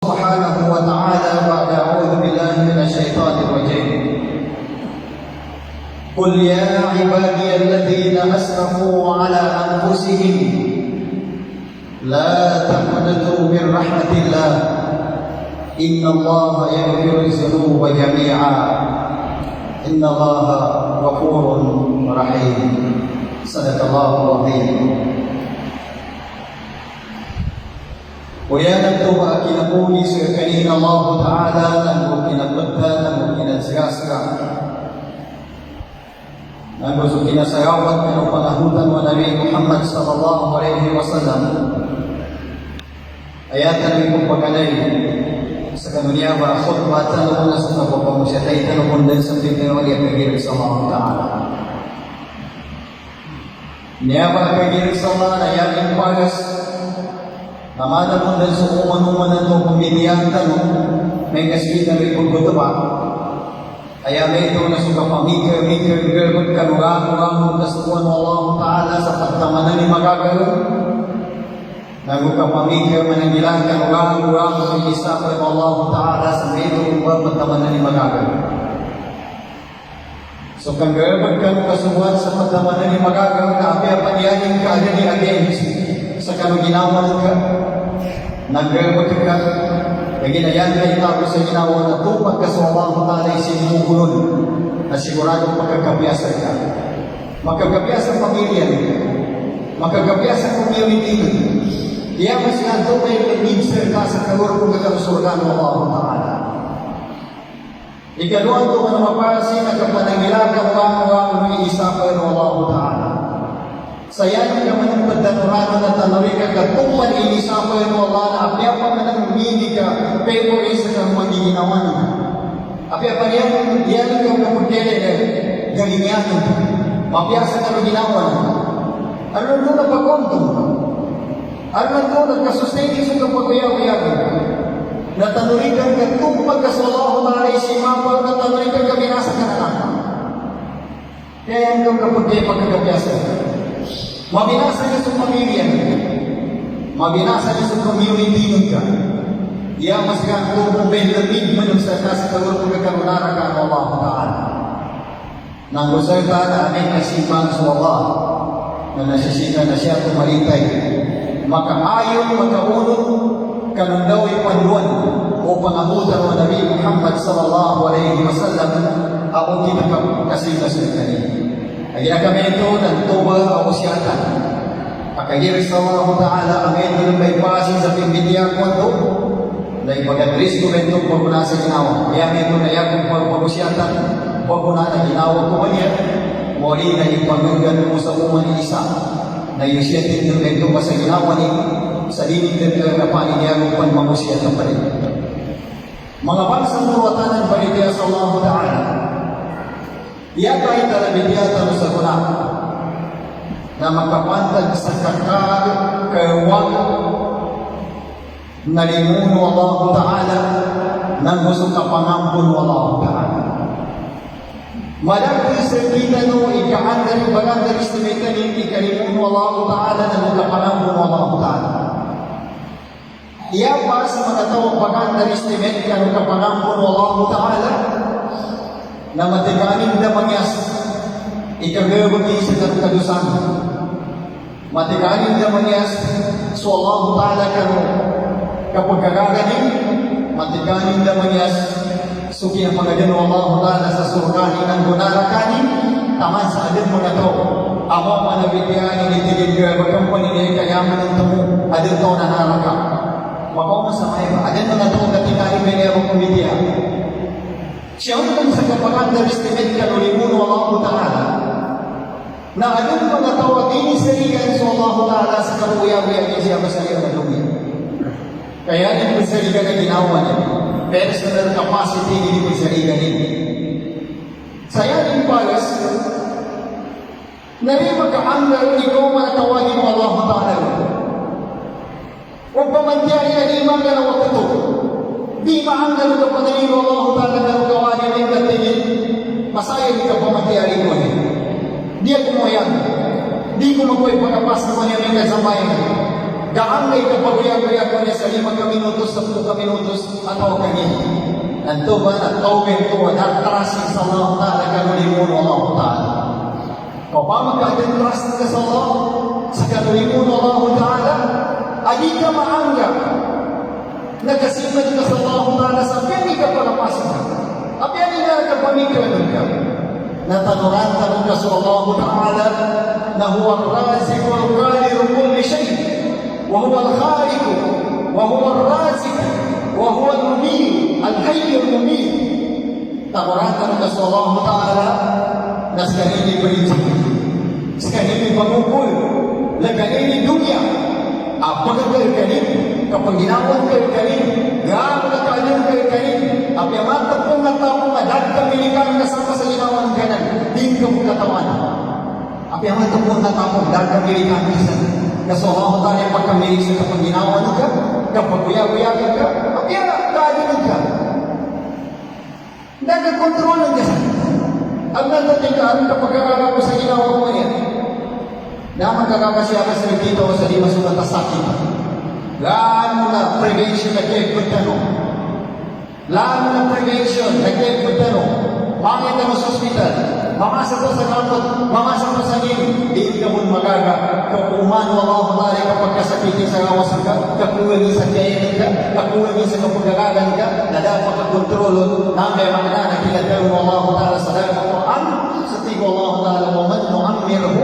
سبحانه وتعالى بعد أعوذ بالله من الشيطان الرجيم. قل يا عبادي الذين أسرفوا على أنفسهم لا تقنطوا من رحمة الله إن الله يغفر الذنوب جميعا إن الله غفور رحيم. صدق الله العظيم. Kaya nagtuwa kinapuli sa kanina Allah Ta'ala nang kinapagta, nang kinasiyasra nang gusto kinasayawat ng pangahutan wa Nabi Muhammad sallallahu alaihi wasallam. Ayatan may kong pagkanay sa kanunya ba khutbatan o na sa napapamusyatay tanong din sa pinawali at kagirig sa Allah Ta'ala. Niya ba kagirig sa Allah na yaking pagas namana mo dahil sa kumanuman ito pumilihan tanong may kasita may pagbutuba kaya may ito na suka pamikir gergot kanugang kasukuan Allah Ta'ala sa pagtamanan ni magagawin naguka pamikir manangilang kanugang sa isa ko Allah Ta'ala sa may ito pagtamanan ni magagawin. So kang gergot kasukuan sa pagtamanan ni magagawin na apya paniyanin ka ni against sa kanuginawan ka nag-gergot ka naginayan ka itago sa ginawa na tupag ka sa Allah Ta'ala isinuhulon na siguradong magkagabyasa ka magkagabyasa ang pamilya magkagabyasa ang community kaya masya ito may nag-minister ka sa kalur kung gagasurgan ng Allah Ta'ala ikaluan ito ka na mapasi na kapanangilag ang mga ng isa pa ng Allah Ta'ala sayang naman ang pagdaturano na tanawin ka katupan inisa ko yung Allah na apya pa man ang umili ka pero isa kang magiginawan na apya pa niya diyan ka kapagkele na galingan mapiyasa ka ng ginawan ano doon na pagkontong ano doon na kasustain sa kapag-uyaw-uyaw na tanawin ka katupan ka sa Allah na isimapal na tanawin ka kabinasa ka na lang kaya yung kapag-uyaw pagkakapiyasa mabinasa niya sa pamilya mabinasa niya sa community nun ka iya mas ka kung benlamid man yung sa kawal kung kakarunara ka ng Allah Ta'ala nang gusay ka na anay kasibang sa Allah na nasisika na siya tumalitay makaayon makaunod kanong daw ipanuan o pangabutan ng Nabi Muhammad sallallahu alaihi wasallam ako kinakasigas ng kanina. Ang ginagamento ng tuba o usyatan. Pagkagiris sa Allah Ta'ala, ang ito ng may pasin sa pimbitiya ko ito, na ipag-adris ko rin itong pagkuna sa ginawa. Kaya ito na yakong pag-usyatan, pagkuna na ginawa ko man yan, muli na ipagagano mo sa uman isa, na yung siyatin ng ito pa sa ginawa ni, sa dinig ng kapanin niya kung pan-mamusyatan pa rin. Mga bansang tuwatan ng panitia sa Allah Ta'ala, iya tayo talabidiyata mo sa kuna na magkapantag sa kakawag na limuno Allah Ta'ala ng gusto kapangampun Allah Ta'ala. Malaki sa kita no, ika-under estimate ni ikalimuno Allah Ta'ala na kapangampun Allah Ta'ala. Iya pa sa mga tawag pag-under estimate ka ng kapangampun Allah Ta'ala na matikanin na mangyas ikagawagi sa kadusan matikanin na mangyas so Allah Ta'ala kano kapag kagaganin matikanin na mangyas so kinapagagano Allah Ta'ala sa surkanin ang gunarakanin taman sa adin mga to amo manabitiyanin itigil gawag ang paninay kayaman ng tamu adin to na naraka makaw sa may adin mga to katikanin may nero kumitiya siya ang sa kapag-under estimate ka nulimuno Allah Ta'ala na anong mga tawag inisarigan sa Allah Ta'ala sa karuya-uya niya siya masaliw na lumiya. Kaya yung masaligan na ginawa niya, personal capacity hindi masaligan niya. Saya yung palas, na rin magka-under ikaw manatawagin mo Allah Ta'ala. Huwag pamantiyari na limang ka na wakito. Di maanggal ka panayin mo Allah Ta'ala na gawagin ng katingin, masayang ka pamantiyari mo niya. Di ako mo yan. Di ko makuha pagkapas naman yan ng kasambayan. gaangay kapag-uyag-uyag ko niya sa 5 minutos, 10 minutos, atau kanina. Nanto ba na tawin ko na trusting sa Allah Ta'ala kanulimun Allah Ta'ala. Kau pa magka-trust ka sa Allah, sa kanulimun Allah Ta'ala, adi ka maanggap nagkasimad ka sa Allah Ta'ala sa piyani ka palapasin ka. Apiyani na kapamigran ka. Natanuran ka sa Allah Ta'ala na huwa al-razik wal-qadiru kulli shay. وهو الخالق وهو الرازق وهو المميت الحي المميت. Taburatan ka sa Allah Ta'ala na sekarang berita, sekarang pagukul, lagay dunia, apa kekalim, kepenginawan kekalim, gam kekalim kekalim, apa yang mata pun tahu adat kemilikan kesama selinawan kanan, tinggal katawan. Apa yang mata pun tahu adat kemilikan kesana. Kasi Allah Ta'ala pagkamilig sa kapag-ginawan ka, kapag-uya-uyagan ka, kaya kaalinan ka. Nagkakontrol ka sa ang natatingkaan kapag kakaka ko sa ginawa mo yan. Na magkakasya ka sa dito o sa lima sumata sakit. Gaano na prevention na kayo pagtanong. Lalo na prevention na kayo pagtanong. Pangit ka mo sa hospital. Mamasa ko sa kapot, mamasa ko sa gilid, di ka mo magaga. Kauman mo Allah Ta'ala kapag kasakitin sa gawas ka, kakuwagi sa kainin ka, kakuwagi sa kapagagagan ka, na dapat kakontrolon, na may mga nakilatay mo Allah Ta'ala sa dalam Al-Quran, sa tigo Allah Ta'ala, وَمَنْ نُعَمِّرْهُ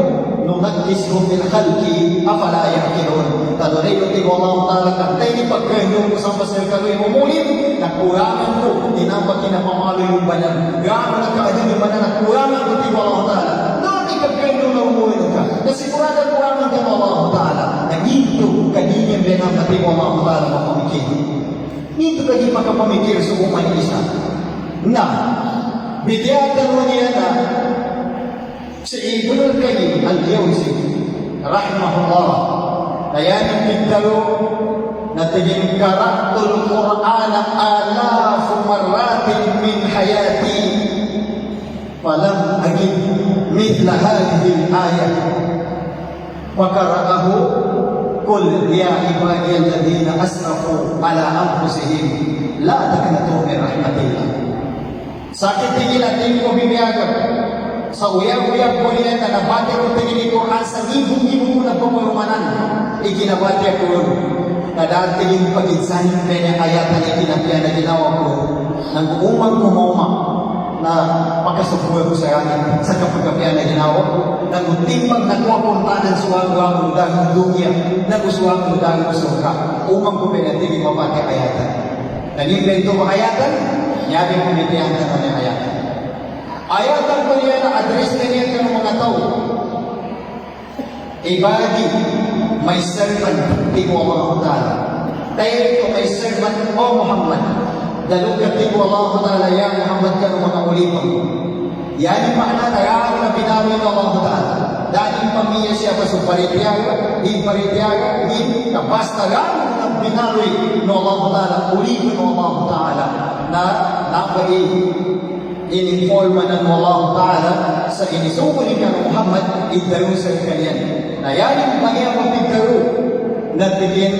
نُمَكِّسْهُ فِي الْخَلْقِ أَفَلَا يَعْقِلُونَ. Tanuray yung tigo Allah Ta'ala, kantay ni pagkanyong kusang pasirkaroy mo mulit, nakurangan ko, tinampak kinapamalo yung banan. Gano'n nagkaadin yung banan, nakurangan ko tigo Allah Ta'ala. Noon ikagkanyong na umuwi ka, nasigurado kurangan ka mo Allah Ta'ala, na dito kaninyang binamati mo Allah Ta'ala mapamikir. Dito ka di makapamikir sa umay isa. Na, bidiyatan mo niya na si Ibn al-Qayyim al-Jawzi, rahimahullah, na yan ang pigdalo na tiging karaktul Qur'an alafu marratin min hayati falam agib mithla hadhihi al-ayah wa qara'ahu qul ya ibadiy alladhina asrafu ala anfusihim la taqnatu min rahmatillah. Sakit tingin natin ko bibiyagap sa uyag-uyag ko niya na nabati ko tingin ko sa libong-libong ko na pumurumanan ikinabati ako na dahil tingin pag-insanin pa niya ayatan na kinapya na ginawa ko nang umang kumoma na pagkasubuhay ko sa akin sa kapagkapya na ginawa nang utimpag nakuha kong tanan suwag-wag dahil dunya nang usuwag dahil usuka umang kumina tingin mabati ayatan nag-invento mo ayatan yabi kumitihan na niya ayatan. Ayatan ko niya na address na niya ng mga tao. Ibadi, my servant, tigo Allah Ta'ala. Tayo ko, my servant, O Muhammad. Dalog ka tigo Allah Ta'ala, ya Muhammad ka ng mga ulipang. Yan yung makna tayo na binawi ng Allah Ta'ala. Dahil pamilya siya pa sa paritiyaga, di kapasta lang ang binawi ng Allah Ta'ala, ulipang ng Allah Ta'ala, na nabai in-informa ng Allah Ta'ala sa inisukuli ka ng Muhammad idaro sa kanyan. Na yan mga magpigdaro na tigin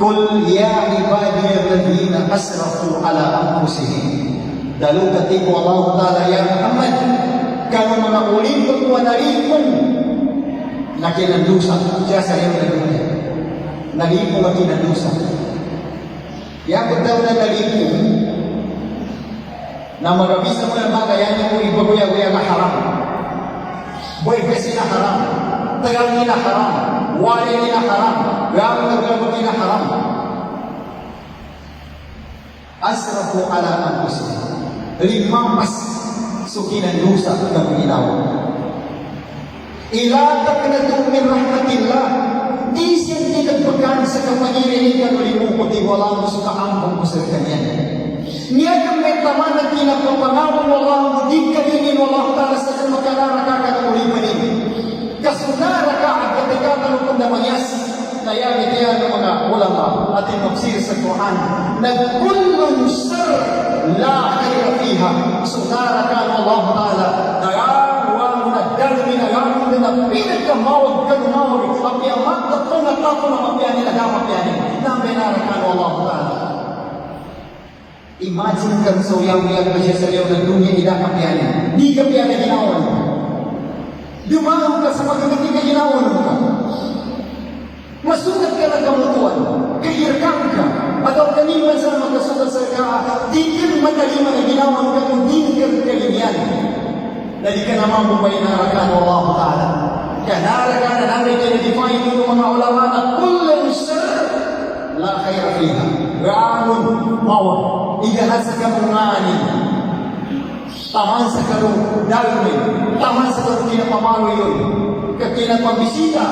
kul ya ibadiy alladhina asrafu ala anfusihim. Dalo katiko Allah Ta'ala ya Muhammad kanu mga ulipon mo naripon na kinandusa siya sa iyo na dunia. Naripon na kinandusa. Yan ko daw na naripon na magabisa mo ng mga yan yung ibaguya-guya na haram. Boy, kasi na haram. Tagal na haram. Wali na haram. Gawin na gawin na haram. Asrafu ala anfusihim. Limang mas sukinan lusa ng ginawa. Ilatak na min rahmatillah. Di siya tinagpagan sa kapangilihan o limukuti wala mo sa kaambong ko sa kanyan. Niya kang may taman na pinapapangawang walang mudig kaninin walang talas na makararaka ka ng ulimanin. Kasunara ka at katigatan ng pandamayas na yan itiyan ng mga ulama at inopsir sa Quran na kullun sir la kaya fiha. Sunara ka ng Allah Ta'ala na yan walang nagdalmi ginagawa na pinagkamawag kanumawag api amat na tungat-tapo na mapiani na damapiani na binarakan Allah Ta'ala. Imagine kang sauyang-uyang pa siya sa liyaw ng dunia hindi kapiani. Di kapiani ginawa mo. Dumaong ka sa magagati ka ginawa mo ka. Masukat ka ng kamutuan. Kahirkam ka. At ang kaniman sa magkasukat sa ka, di ka mataliman na ginawa mo ka kung di ka kalimian. Dali ka naman bumay na arakan Allah Ta'ala. Kanarakan na namin kinadefine mo mga ulama na kulang sir la kaya fiha. Gano'n mawag. Igahat sa kamunganin. Taman sa karong dalmin. Taman sa karong kinapamalo yun. Kakinapabisita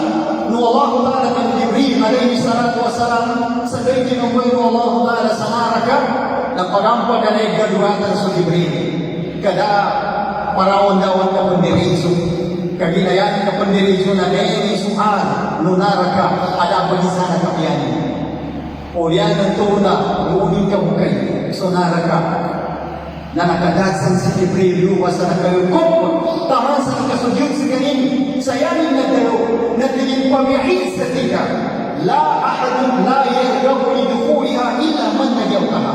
no Allah Ta'ala kan Jibril alayhi salatu wassalam sa day kinukoy no Allah Ta'ala sa naraka na pagampag na igaduhatan sa Jibril. Kada parawan-dawan ka pandiriso. Kaginayan ka pandiriso na dahil suhan no naraka ada pagisana kapiyan. O yan ang tuna, uunin ka bukay. So naraka na nakadasan si Jibril luwas na nakayukop. Taman sa nakasudyod sa ganin. Sayanin na dalo na tingin pami'id sa tika. La ahadun la yargabu lidukuliha illa man nagyawkaha.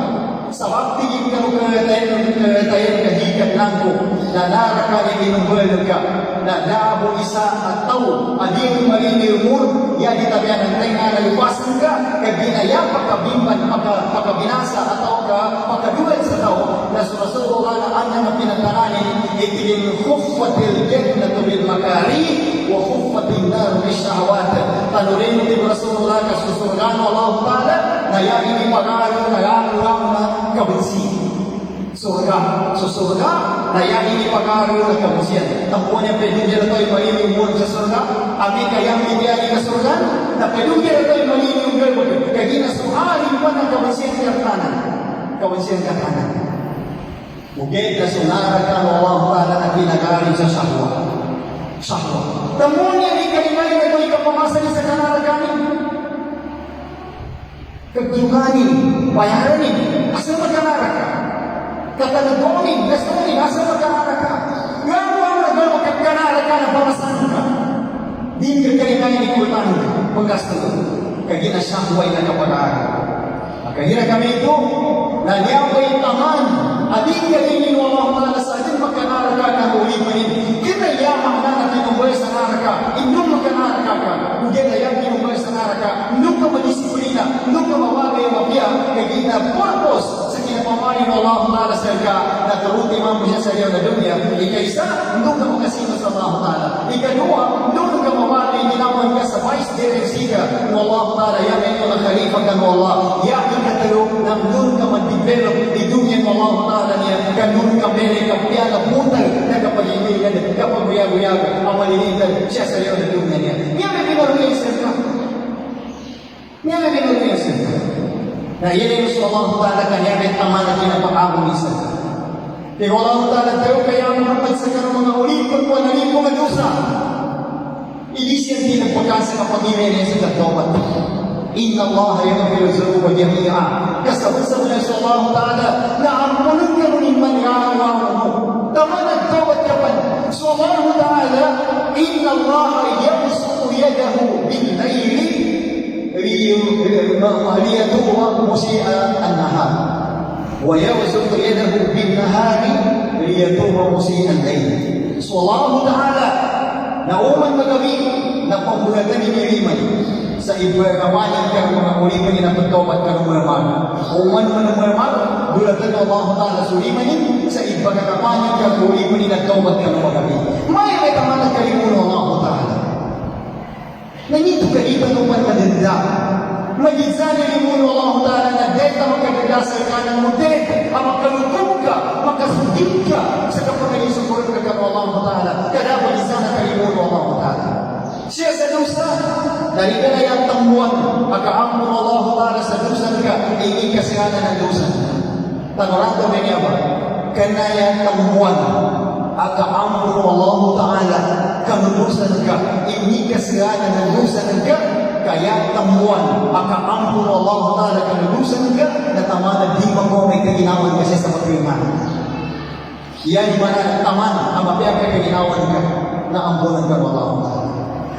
Sabab tingin ka katayan kahikan lang ko na naraka ni inumbal ka na dabo isa at tao ading malinir mur ya ditabihan ng tenga na lupasan ka kabinaya pagkabimban pagkabinasa at tao ka pagkadulan sa tao na surasulullah na anan na pinagtananin itilin khuffatil jannatu bil makari wa khuffatin nar bisyahawat tanurin ti Rasulullah kasusurgan Allah Ta'ala na yan ini pag-aaral na lang na kabensi surga susurga na yan ini pag-aaral na kabensiyan tampuan yung pedugyan na tayo malilimuan sa surga abi kayang bibiyani ka surga na pedugyan na tayo malilimuan kaya ginasuharin pa ng kabensiyan ka tanan ugay na sunara ka ng Allah Ta'ala na pinagaling sa sahwa tampuan yan ikalimay na ito ikapamasa sa kanaragamin kagjuganin, bayaranin, asa magkamara ka? Katalagonin, gastonin, asa magkamara ka? Gawang na gawang magkamara ka na pamasan ka. Di ka kailangan ikutan ka, paggasto ka. Kaginasahuay na kapag-aaral. Makahira kami ito, na niyaway taman, ading kalinin mo mga mga sa atin magkamara ka na ulit mo rin. Kita yamang na natinubay sa naraka, indong magkamara ka ka. Ugay na yan tinubay sa naraka, indong ka madisiplina, indong ka mawagay ang mapya, kagina purpose sa kinapamanin mo Allah Ta'ala sa ka, na turuti mo siya sa iyo na dunya. Ika-isa, indong ka makasino sa Allah Ta'ala. Ika-dua, indong ka mawagay, ginawan ka sa vice director mo Allah Ta'ala, yan ay ito na khalifa ka mo Allah. Yan ikatalo, nang doon ka mag-develop, idungyan mo Allah Ta'ala niya, ganun ka mere, kapya na putal, na kapag-iwigan, kapag-uyag-uyag, ang malilitan siya sa iyo na dunya niya. Yan ay pinaruhin sa ka. Yan ay pinaruhin sa ka. Na yan ay gusto Allah Ta'ala kanya ay tama na pinapakabulisan. Kaya Allah Ta'ala tayo kaya nakapad sa ka ng mga ulikon ko na rin kumadusa. Hindi siya din nagpagkasa ng pamilya niya sa katobat. Inna Allah yaghfiru dhunuba jami'a. Kasabot-sabot na sa Allah Ta'ala na ampunan ka rin mangawa mo. Tama nagtawad ka pa. So Allah Ta'ala, Inna Allah yabsutu yadahu bil-layli liyatuba musi'a an-nahar. Wa yabsutu yadahu bil-nahari liyatuba musi'a al-layl. So Allah Ta'ala na umang magabi na pambulatan ni Miriman sa ibragawanan ka mga uliman ni napagkawat ka ng mga uman mo ng mga bulatan ng Allah Ta'ala sulimanin sa ibragawanan ka uliman ni nagkawat ka ng mga may taman ng kalimuno Allah Ta'ala nangito ka iba ng panmadanda magigsa na limuno Allah Ta'ala na deta magkagdasal ka ng mutin ang magkalutok ka magkasudin ka sa kapag-ilisukurin ka ng Allah Ta'ala kada magigsa na kalimuno Allah Ta'ala siya sa dusa dari ka na yung tambuan pagkaampun Allah Ta'ala sa dusa ka hindi kasihana ng dusa tanurado may niya ba kana yung tambuan pagkaampun Allah Ta'ala kanudusan ka hindi kasihana ng dusa ka kaya tambuan pagkaampun Allah Ta'ala kanudusan ka na tamanag di mo may kaginawan kasi sa pagkaiman yan mana taman ang mapiyag ka kaginawan ka na ambunan ka Allah Ta'ala.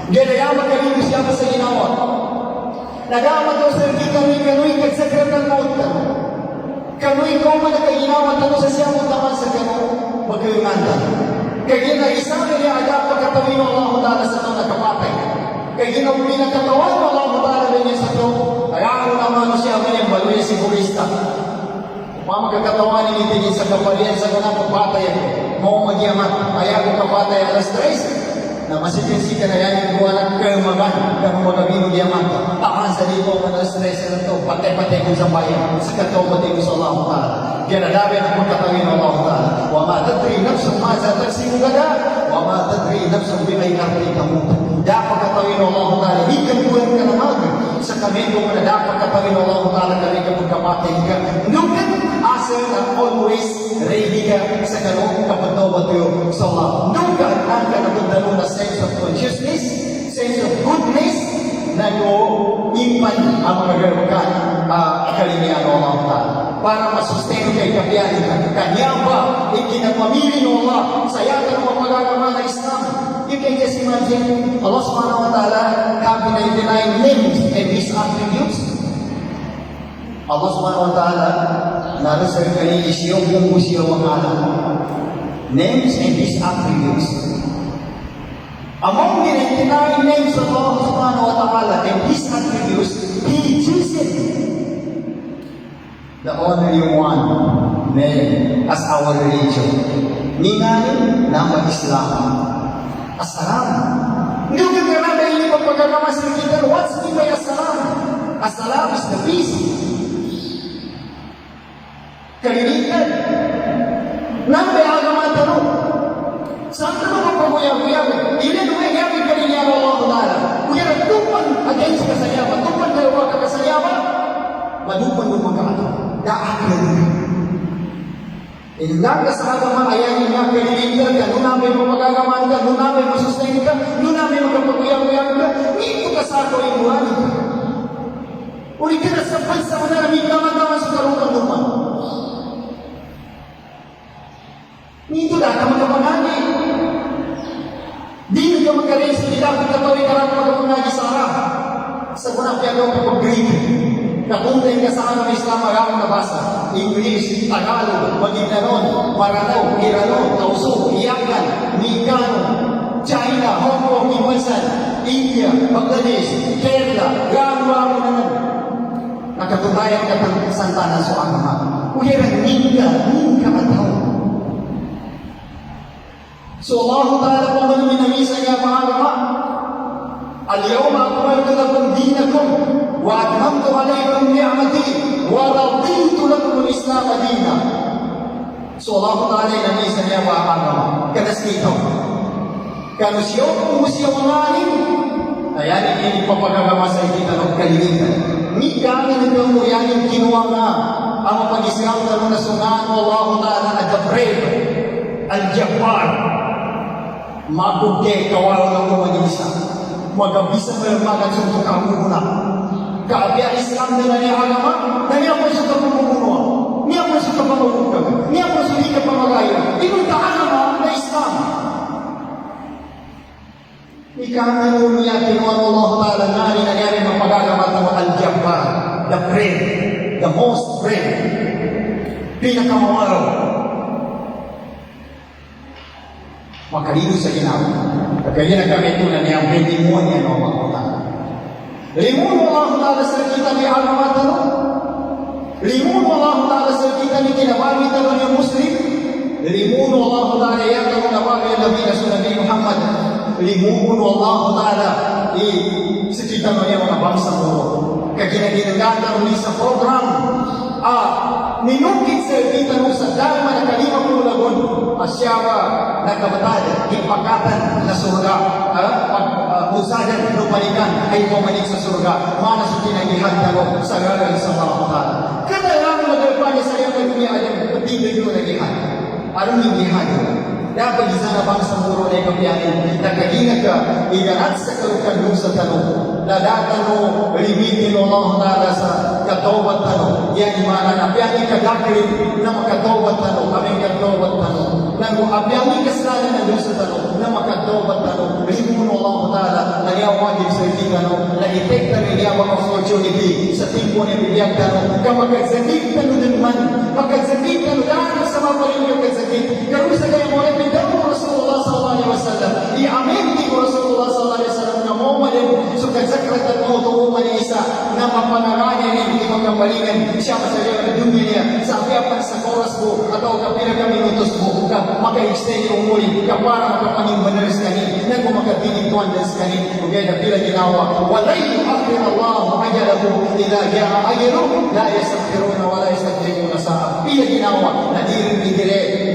Ganayama kanino siya sa ginawa. Nagama daw sa kano'y kagsagratan mo ito. Kano'y ko man nagkaginawa tanong sa siya mo taman sa kano, magkayunganda. Kaya na isang niya pagkatawin ng Allah Ta'ala sa ito nakapatay. Kaya ginawin na katawan ng Allah Ta'ala rin niya sa ito. Kaya ako naman siya ngayon, maluya si Burista. Mga magkakatawan ni tingin sa kapalian sa kanang kapatay ako. Mau magyamat, kaya ako kapatay alas 3. Na masipin-sikan na yan yung gawa ng kamagan, kang magabino diyamat. Takan sa dito ang alas 3 na ito, patay-patay ko sa bayan, sa katawatay ko sa Allah Ta'ala. Kaya nadabi ang pagkatawin ng Allah Ta'ala. Wa ma tadri nafsang maza tagsimu gada, wa ma tadri nafsang bimay karti kamu. Dapat katawin ng Allah Ta'ala, di kamuhan ka naman. Sa kami ko na dapat katawin ng Allah Ta'ala, kami ka magkapatay ka. Nukat, asal and always ready ka sa kanong kapatawat ko sa Allah. Nukat, ang kanabundalo na sense of consciousness, sense of goodness, na ko impan ang mga garukan kalinian ng Allah Ta'ala. Para masustain kay kapiyanin ka. Kanya ba, ikinapamili ng Allah, sayatan ng magagawa ng Islam. You can just imagine, Allah Subhanahu wa Ta'ala have 99 names and His attributes. Allah Subhanahu wa Ta'ala narasal kani isiyo kung usiyo ang alam. Names and His attributes. Among the 99 names of Allah Subhanahu wa Ta'ala and His attributes, He chooses the only one name as our religion. Ninganin nama Islam. As-salam. Hindi ko kaya hindi pa pagkakamas ng kita. What's mean by as-salam? As-salam is the peace. Kalinitan. Nambe agama tanong. Saan ka naman paguyag-uyag? Hindi naman yagin kaliniyan ng Allah Ta'ala. Kaya nagtupan against kasayawan. Tupan kayo ka kasayawan. Madupan yung magkakato. Daaklan ka. Ilang ka sa agama, ayanin nga kalinitan ka. Nung namin magagaman ka, nung namin masustain ka, nung namin magkapaguyag-uyag ka, ito ka sa ako imuhan. Uli ka na sa bansa mo na namin tama-tama sa karutan naman. Ito na ka magkapagani. Di ka magkarin sa ilapit na tawin ka lang magkapagani sa harap. Sa kunang piagaw ka pag-Greek. Nakuntay ka sa ng Islam maraming nabasa. English, Tagalog, Maginanon, Maranao, Irano, Tauso, Iyakan, Mikano, China, Hong Kong, Iwansan, India, Bangladesh, Kerala, Gama, nakatunayan ka ng santanan sa agama. Uyaran, ninka kataw. So Allah Ta'ala po man minamisa nga mga agama. Al-yawma akmaltu lakum dinakum wa atmamtu alaykum ni'mati wa raditu lakum al-Islam dinan. So Allah Ta'ala minamisa nga mga agama. Kanas dito. Kanusyo musyo mangalim. Ayan ini papagagama sa kita ng kalinitan. Ni kami nito mo yan yung kinuha na ang pag-Islam na nasungan mo Allah Ta'ala at the brave al-Jabbar. Magugay kawal ng mga mag-isa. Magabisa mo yung mga suntok ang muna. Kaya Islam na niya agama, na niya po siya kapamumunuan. Niya po siya kapamumunuan. Niya po siya hindi kapamagaya. Inunta agama na Islam. Ikaw niya kinuha ng Allah Ta'ala na nangyari ng pag-agamat ng Al-Jabbar, the brave, the most brave, pinakamawaraw. Makalino sa ginawa. Kaya nagkamitunan niya ang demonyo ng Allah Ta'ala. Limun Allah Ta'ala sa kita ni agamat ano? Limun Allah Ta'ala sa kita ni kinabamit ano yung Muslim? Limun Allah Ta'ala yata ng nabagay na Nabi na Nabi Muhammad. Limun Allah Ta'ala sa kita niya mga bangsa mo. Kaya ginagata rin sa program ninukit sa kita mo sa dharma na kalima mo lagon asyawa na kabatad ipakatan na surga pag-usadan lupalikan ay pumanik sa surga mana sa tinagihan talo sa galang sa mga kabatad kada lang magagpanya sa iyo kay kuya alam patigil yung nagihan parang yung gihan dapat isa na bang sa muro na ikapiyanin nagkaginag ka iganat sa kalukan sa tanong ladatan mo limitin Allah Ta'ala sa katawat tanong yan imana na piyanin kagakrin na makatawat tanong kaming katawat tanong na Nag-uabyami kasalanan na doon sa tanong na makatobat tanong. Ribuno Allah Ta'ala na iyawagin sa hindi tanong na i-take na rin iyawag opportunity sa timpo ni bibiyag tanong ka magkazagit tanong din man. Magkazagit tanong dahil sa mga paling yung kazagit. Karoon sa kayo mo rin pindaw mo Rasulullah sallallahu alaihi wasallam. I-amin di ko Rasulullah sallallahu alaihi wasallam na mo malin so kazakrat at mo tuwa ni isa na mapanaranya rin di magkapalingan siya masayaw na dunya niya sa apiapan sa oras mo atau kapila ka minutos mo ka maka-extend yung muli ka para makapaning banaris kanin na kung makatinig tuwan des kanin kung kaya na pila ginawa walay yuakhir Allah ajalahu ila ja'a ajalu la yastakhiruna wa la yastaqdimuna sa'a pila ginawa na dirin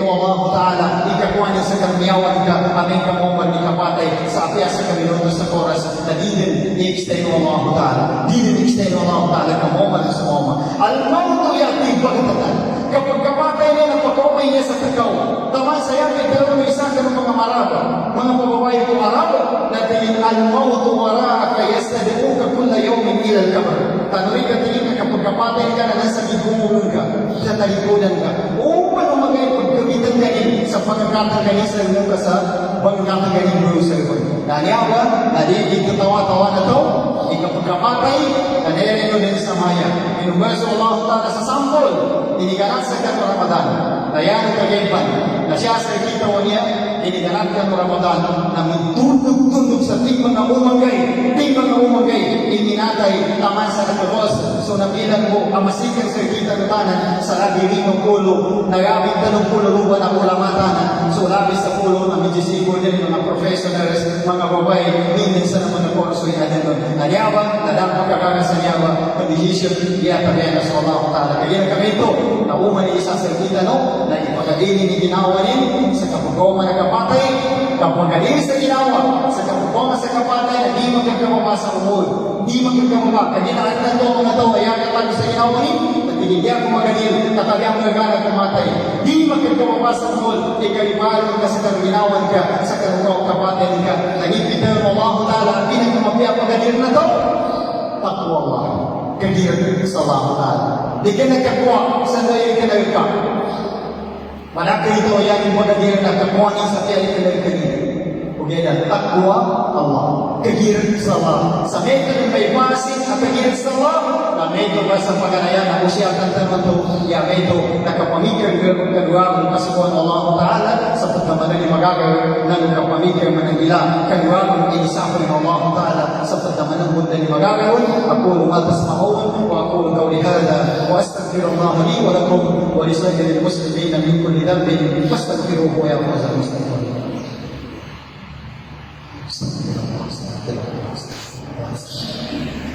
no Allah Ta'ala ikakuha niya sa kamiyawan ka aming kamuman ni kapatay sa apia sa kaminutos sa oras na dinin i-extend mo Allah Ta'ala dinin i-extend mo Allah Ta'ala kamuman sa mama al-mawtu yati bagtatan kapag kapatay niya napag-umay niya sa kakao tama saya pero may isa ka ng mga maraba mga bababae ko maraba na tingin al-mawtu wara'aka yastadi'uka kulla yawmin ila al-kabar tanuri ka tingin ka kapag kapatay ka na nasa gigumulong ka sa talikudan ka upang umagay pagkagitan ganin sa pagkakatang ganin sa iyong ka sa pagkakatang ganin mo sa iyong nanyawa na di tawa-tawa na to ikapagkapatay na nere din sa maya inumerso Allah Ta'ala sa sampol iniganat sa kanto Ramadan dayan ang kagaypan na siya sa kita mo niya iniganat kanto Ramadan na mitundog-tundog sa tingman na umagay ininatay taman sa nakabos so nabilang mo amasikan sa kita nutanan sa labiri ng pulo nagabit na ng pulo lupa na ulamatanan so labis sa pulo na medisigo din mga professionals mga babay hindi sa naman ng kurso yan nun nanyawa na dapat kakagasan niyawa condition iya tabihan na sa Allah Ta'ala kaya kami ito na umani isa sa kita no na ipagagini ni ginawa rin sa kapagoma na kapatay kapagagini sa ginawa sa kapagoma sa kapatay na di magkakababa sa umul di magkakababa kaya nakalitan to mga tao ayan kapag sa ginawa rin nagtigilya ko magaling katabihan mo nagana kumatay di magkakababa sa umul ikalibaran ka sa ginawan ka sa kapatay ka nagipitaw mo Allah Ta'ala pinagkamapya pagalir na to takwa Allah kagir sa Allah Ta'ala di ka nagkakuha sa dayo ka nagka malaki ito yan yung pagalir na kakuha niya sa tiyan ka nagkanina kaya takwa Allah kagir sa Allah sa meto ng may pasin at kagir sa Allah na meto ba sa paganayan na usya ang tantan to ya meto nakapamikir kagwa ng kasukuan Allah Ta'ala sa pagkamanan ni magagawa ng nakapamikir managila kagwa ng inisapon ng Allah Ta'ala sa pagkamanan munda ni magagawa ako lumatas mahon wa ako kawli hada wa astaghfirullah li wa lakum wa li sa'iril muslimin min kulli dhanbin fastaghfiruhu ya fawzal muslimin